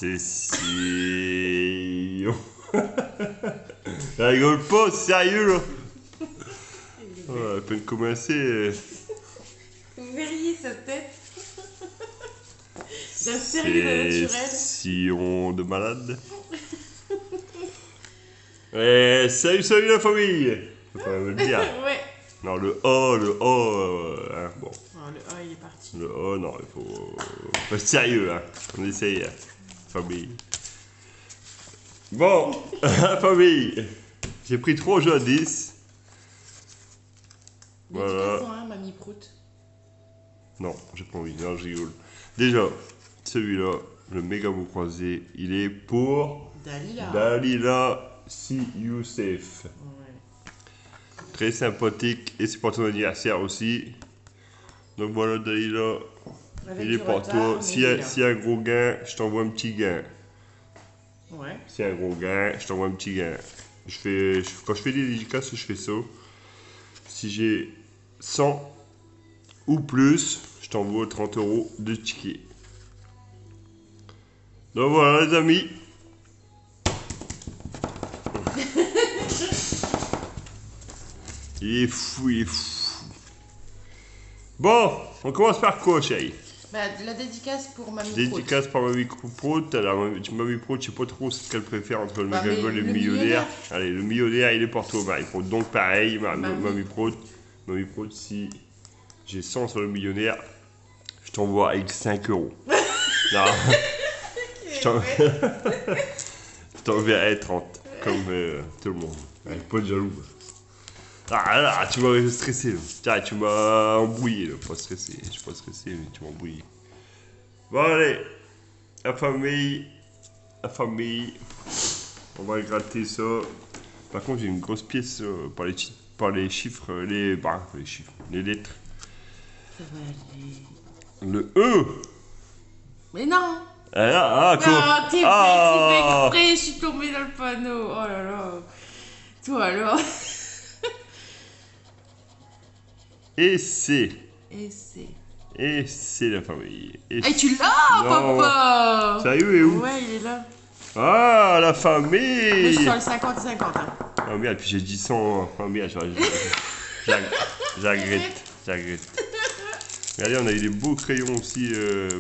c'est si... Elle rigole pas, c'est sérieux là. À peine commencé. Vous verriez sa tête. D'un sérieux naturel. Sillon de malade. Salut la famille. Faut pas me le dire. Ouais. Non, le A, hein, bon. Non, le A, il est parti. Le A, non, il faut être sérieux, hein. On essaye, hein. Famille. Bon, famille. J'ai pris 3 jeux à 10. Voilà. Voilà. Mamie Prout. Non, j'ai pas envie, non, je rigole. Déjà, celui-là, le méga mot croisé, il est pour Dalila See You Safe. Ouais. Très sympathique et c'est pour ton anniversaire aussi. Donc voilà, Dalila, Avec il est du pour retard, toi. mais S'il il y est là. a un gros gain, je t'envoie un petit gain. Ouais. S'il y a un gros gain, je t'envoie un petit gain. Quand je fais des dédicaces, je fais ça. Si j'ai 100 ou plus, je t'envoie 30 € de ticket. Donc voilà les amis. Il est fou, il est fou. Bon, on commence par quoi, chérie? Bah, la dédicace pour Mamie Prout. Dédicace par Mamie Prout. Alors, Mamie Prout, je sais pas trop ce qu'elle préfère entre le Bah, McGregor et le millionnaire. Allez, le millionnaire, il est pour toi, Mamie Prout. Donc, pareil, Mamie Prout. Mamie Prout, si j'ai 100 sur le millionnaire, je t'envoie avec 5 €. Non. Je t'enverrai 30, comme tout le monde. Ouais, pas de jaloux. Ah là, tu m'as stressé. Tiens, tu m'as embrouillé. Là. Pas stressé, je suis pas stressé, mais tu m'as embrouillé. Bon, allez. La famille. On va gratter ça. Par contre, j'ai une grosse pièce par les chiffres, les lettres. Ça va aller. Le E. Mais non. Quoi? T'es fait exprès, je suis tombée dans le panneau. Oh là là. Toi alors. Et c'est. Et c'est. Et c'est la famille. Et tu l'as, Non. papa. Sérieux, il est où? Ouais, il est là. Ah, la Mais famille. je suis sur le 50-50. Hein. Oh merde, puis j'ai dit 100. Oh merde, j'agrette. Regardez, on a eu des beaux crayons aussi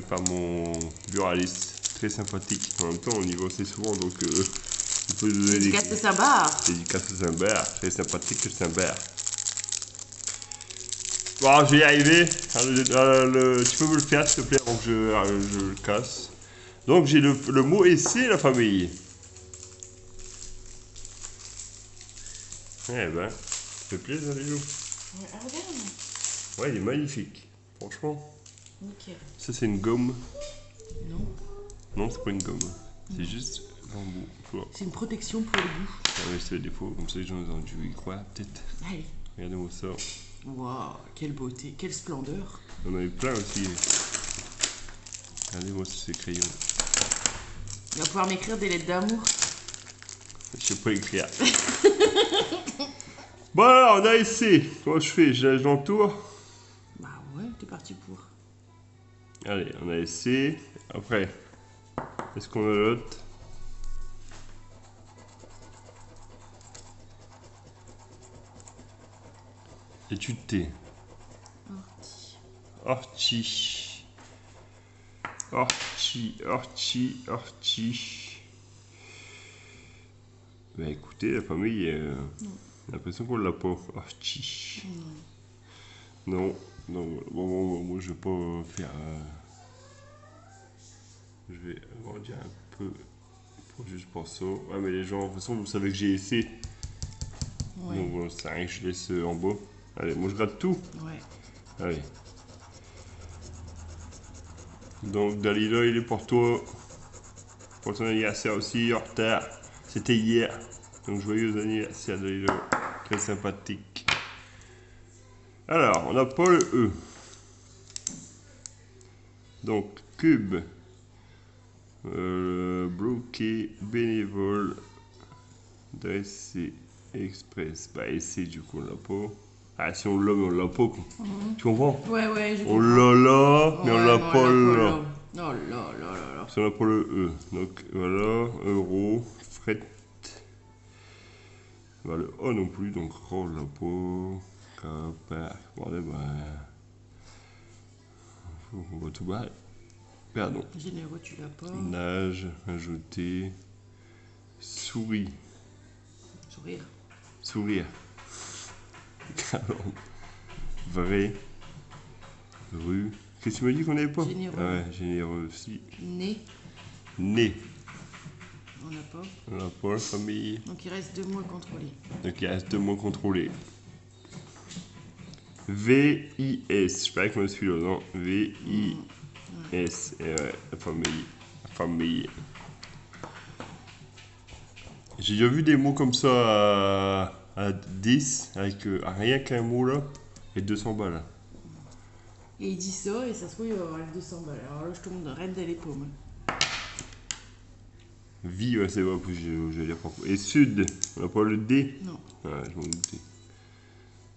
par mon buraliste. Très sympathique. En même temps, on y va assez souvent, donc il peut nous donner des... Dédicace de Saint-Bar. Dédicace de Saint-Bert. Très sympathique que Saint-Bert. Bon, je vais y arriver. Tu peux me le faire, s'il te plaît, avant que je le casse. Donc, j'ai le mot essai, la famille. Eh ben, ça fait plaisir, les jours. Ouais, regarde. Ouais, il est magnifique. Franchement. Nickel. Ça, c'est une gomme. Non. Non, c'est pas une gomme. C'est juste bambou. Voilà. C'est une protection pour le bout. Ah, mais c'est des défauts, comme ça, les gens ont dû y croire, peut-être. Allez. Regardez-moi ça. Waouh, quelle beauté, quelle splendeur. On en a eu plein aussi. Regardez-moi ces crayons. Il va pouvoir m'écrire des lettres d'amour. Je sais pas écrire. Bon, alors, on a essayé. Comment je fais? Je l'entoure. Bah ouais, t'es parti pour. Allez, on a essayé. Après, est-ce qu'on a l'autre? Étude T. Orti. Orti. Bah écoutez, la famille, j'ai l'impression qu'on l'a pas. Orti. Non. Bon, moi je vais pas faire. Je vais agrandir un peu. Juste pour ça. Ouais, mais les gens, de toute façon, vous savez que j'ai essayé. Ouais. Donc bon, ça rien que je laisse en bas. Allez, moi je gratte tout. Ouais. Allez. Donc Dalila, il est pour toi. Pour ton anniversaire aussi, en retard. C'était hier. Donc joyeux anniversaire Dalila. Très sympathique. Alors, on n'a pas le E. Donc, cube. Bloqué, bénévole. Dressé, express. Bah, essai, du coup, on l'a pas. Ah, si on l'a, mais on l'a pas. Tu comprends? Ouais, On l'a là, mais on l'a pas là. Oh là là là là. Ça on a pour le E. Donc voilà, euro, fret. Bah, le O non plus, donc roll la peau. Bordel, on va tout barrer. Pardon. Généreux, tu l'as pas. Nage, ajouter. Souris. Sourire. Sourire. Vrai. Rue. Qu'est-ce que tu m'as dit qu'on n'avait pas? Généreux. Ah ouais, généreux aussi. Né. Né. On n'a pas. On n'a pas, famille. Donc il reste 2 mots à contrôler. Donc il reste 2 mots contrôlés. V-I-S. Je sais pas comment celui-là, non? V-I-S. Et ouais, la famille. La famille. J'ai déjà vu des mots comme ça à 10, avec rien qu'un mot là, et 200 balles. Et il dit ça, et ça se trouve, il va avoir les 200 balles. Alors là, je tombe raide dans les paumes. Vie, ouais, c'est vrai, je vais dire pas. Et sud, on n'a pas le D? Non. Ouais, je m'en doutais.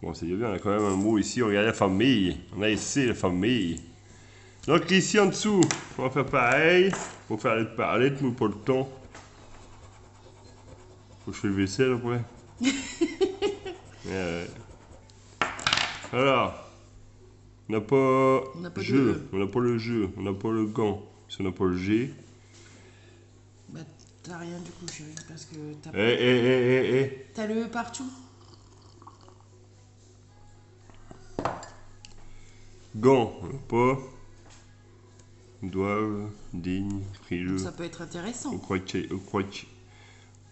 Bon, c'est bien, on a quand même un mot ici, on regarde la famille. On a ici la famille. Donc ici en dessous, on va faire pareil. Faut faire les palettes, mais pas le temps. Faut que je fasse le vaisselle après. Ouais. Alors, on n'a pas, On n'a pas de jeu, E. on n'a pas le jeu, on n'a pas le gant, si on n'a pas le G. Bah, t'as rien du coup, chérie, parce que t'as t'as le E partout. Gant, on n'a pas. Doivent, digne, frileux, Ça peut être intéressant.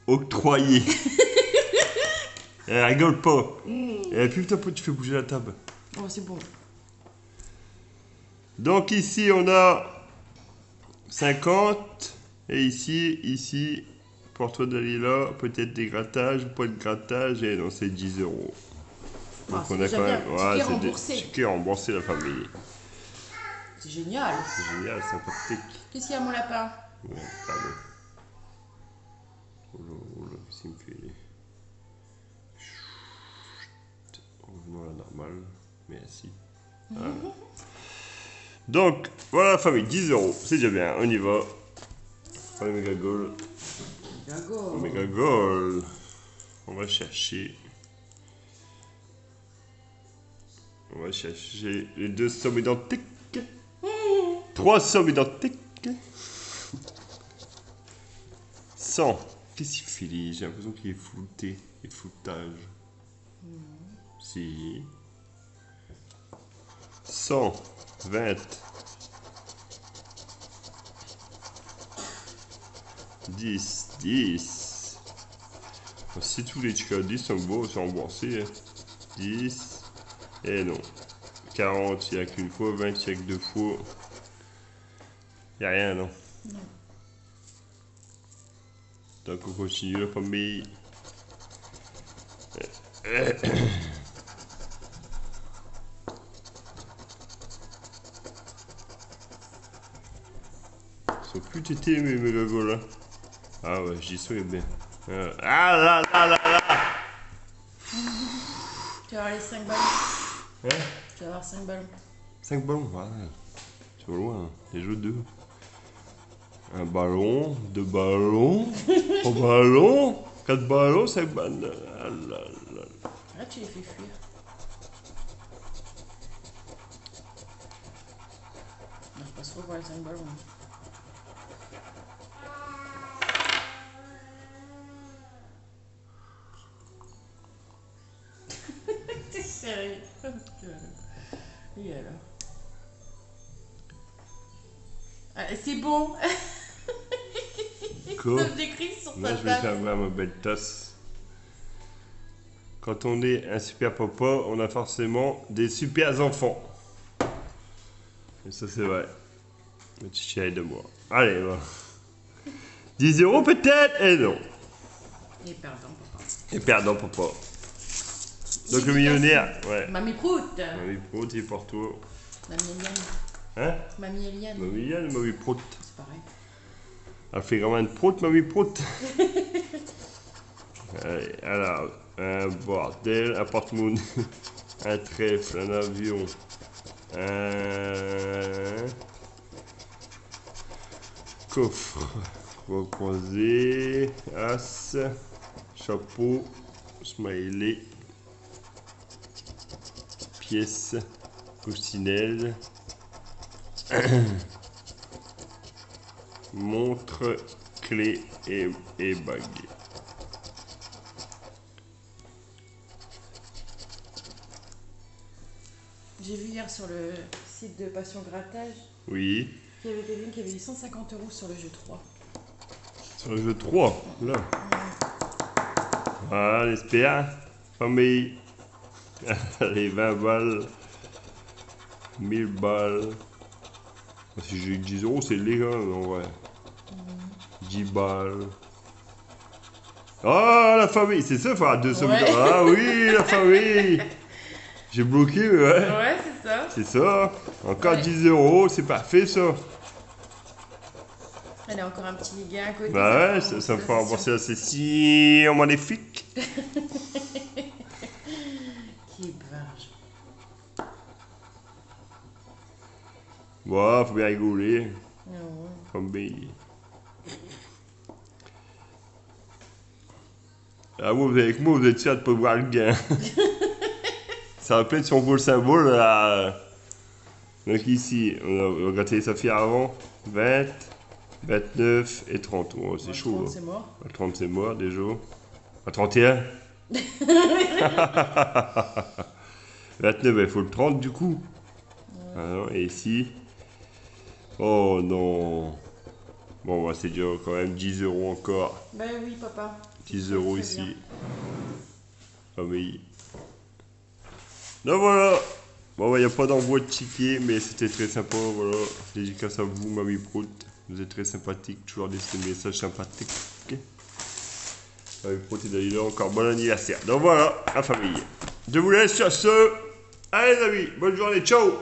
octroyer. Elle rigole pas. Et puis putain, tu fais bouger la table. Oh, c'est bon. Donc ici, on a 50. Et ici, pour toi d'aller là, peut-être des grattages, pas de grattage. Et non, c'est 10 euros. Donc Ah, c'est déjà bien. Ticket remboursé. Ticket remboursé, la famille. C'est génial. C'est génial, sympathique. Qu'est-ce qu'il y a, mon lapin? Ouais, pardon. Oh là, ça me fait... Revenons à la normale. Merci. Voilà. Donc, voilà la famille, 10 euros. C'est déjà bien, on y va. Pas les méga goals. D'accord. Méga goal. On va chercher. On va chercher les 2 sommes identiques. 3 sommes identiques. 100. Qu'est-ce qu'il fait, lui? J'ai l'impression qu'il est flouté. Il est floutage. Si. 120. 10. Si tous les tickets à 10 sont beaux, c'est remboursé. Hein. 10. Et non. 40, il n'y a qu'une fois. 20, il n'y a que 2 fois. Il n'y a rien, non? Non. Donc on continue la famille. Ils sont plus tétés mes méga là. Ah ouais, j'y suis bien. Ah là là là là. Tu vas avoir les 5 ballons. Hein? Tu vas avoir 5 ballons. 5 ballons, voilà. Tu vas loin, hein. Les jeux 2. Un ballon, 2 ballons, 3 ballons, 4 ballons, 5 ballons. Ah là là. Là, tu les fais fuir. Non, je passe trop pour les 5 ballons. T'es sérieux? Et alors? Ah, c'est bon. Quoi? Ça me décrit sur Là, ta je vais table. faire ma belle tasse. Quand on est un super papa, on a forcément des super enfants. Et ça, c'est vrai. Le petit chien de moi. Allez, va. 10 euros peut-être? Et non. Et pardon, papa. Et perdant, papa. Donc le millionnaire, ouais. Mamie Prout. Mamie Prout, il est pour toi. Mamie Eliane. Hein? Mamie Eliane. Mamie Yann, Mamie Prout. C'est pareil. Elle fait vraiment une prout, Mamie Prout. Allez, alors, un bordel, un porte-monnaie, un trèfle, un avion, Coffre. Croix croisée. As. Chapeau. Smiley. Pièce. Coccinelle. Montre. Clé et bague. J'ai vu hier sur le site de Passion Grattage. Oui. Il y avait quelqu'un qui avait eu 150 € sur le jeu 3. Sur le jeu 3, là. Voilà, l'espère. Famille. Allez, 20 balles. 1000 balles. Si j'ai eu 10 €, c'est légal, en vrai. 10 balles. Ah, la famille, c'est ça, faire 200 Ouais. millions. Ah oui, la famille. J'ai bloqué, mais ouais. Ouais, c'est ça. C'est ça. Encore Ouais. 10 €, c'est parfait, ça. Elle a encore un petit gain à côté. Bah ouais, ça me fait rembourser la session magnifique. Qui barge. Bon, faut bien rigoler. Ouais. Famille. Ah, vous, avec moi, vous êtes sûr de ne pas voir le gain. Ça rappelle si on voit le symbole là. Donc ici, on a gratté les saphirs avant. 20, 29 et 30. Oh, c'est chaud. 30, c'est mort. À 30, c'est mort déjà. À 31. 29, il faut le 30 du coup. Ouais. Alors, et ici. Oh non. Bon, bah, c'est déjà quand même 10 € encore. Bah oui, papa. 10 Très, € très ici. bien. Famille. Donc voilà. Bon, il n'y a pas d'envoi de ticket, mais c'était très sympa. Voilà. Dédicace à vous, Mamie Prout. Vous êtes très sympathique. Toujours des messages sympathiques. Mamie Prout et Dalila, encore bon anniversaire. Donc voilà, la famille. Je vous laisse sur ce. Allez, les amis. Bonne journée. Ciao.